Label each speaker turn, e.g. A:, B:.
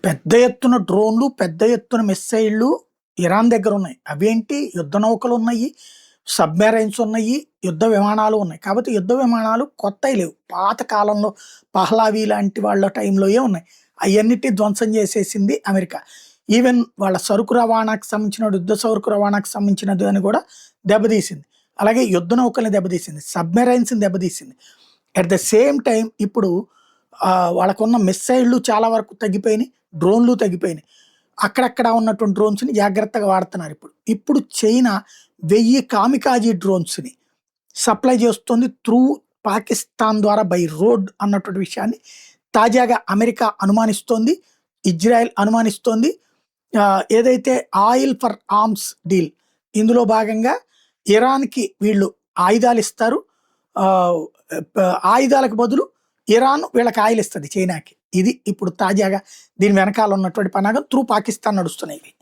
A: పెద్ద ఎత్తున డ్రోన్లు, పెద్ద ఎత్తున మిస్సైళ్ళు ఇరాన్ దగ్గర ఉన్నాయి. అవేంటి యుద్ధ నౌకలు ఉన్నాయి, సబ్‌మెరైన్స్ ఉన్నాయి, యుద్ధ విమానాలు ఉన్నాయి. కాపోతే యుద్ధ విమానాలు కొత్తయి లేవు. పాత కాలంలో పహ్లావి లాంటి వాళ్ళ టైంలోయే ఉన్నాయి. అయన్నిటిని ధ్వంసం చేసేసింది అమెరికా. ఈవెన్ వాళ్ళ సరుకు రవాణాకు సంబంధించిన యుద్ధ సరుకు రవాణాకు సంబంధించినది అని కూడా దెబ్బతీసింది. అలాగే యుద్ధ నౌకల్ని దెబ్బతీసింది. సబ్‌మెరైన్స్‌ని దెబ్బతీసింది. అట్ ద సేమ్ టైమ్ ఇప్పుడు వాళ్ళకున్న మిస్సైళ్ళు చాలా వరకు తగ్గిపోయినాయి. డ్రోన్లు తగ్గిపోయినాయి. అక్కడక్కడ ఉన్నటువంటి డ్రోన్స్‌ని జాగ్రత్తగా వాడుతున్నారు ఇప్పుడు. ఇప్పుడు చైనా 1000 కామికాజీ డ్రోన్స్‌ని సప్లై చేస్తుంది త్రూ పాకిస్తాన్ ద్వారా బై రోడ్ అన్నటువంటి విషయాన్ని తాజాగా అమెరికా అనుమానిస్తోంది. ఇజ్రాయెల్ అనుమానిస్తోంది. ఏదైతే ఆయిల్ ఫర్ ఆర్మ్స్ డీల్ ఇందులో భాగంగా ఇరాన్‌కి వీళ్ళు ఆయుధాలిస్తారు. ఆయుధాలకు బదులు ఇరాన్ వీళ్ళకి ఆయిల్ ఇస్తది చైనాకి. ఇది ఇప్పుడు తాజాగా దీని వెనకాల ఉన్నటువంటి పన్నాగం త్రూ పాకిస్తాన్ నడుస్తున్నాయి ఇవి.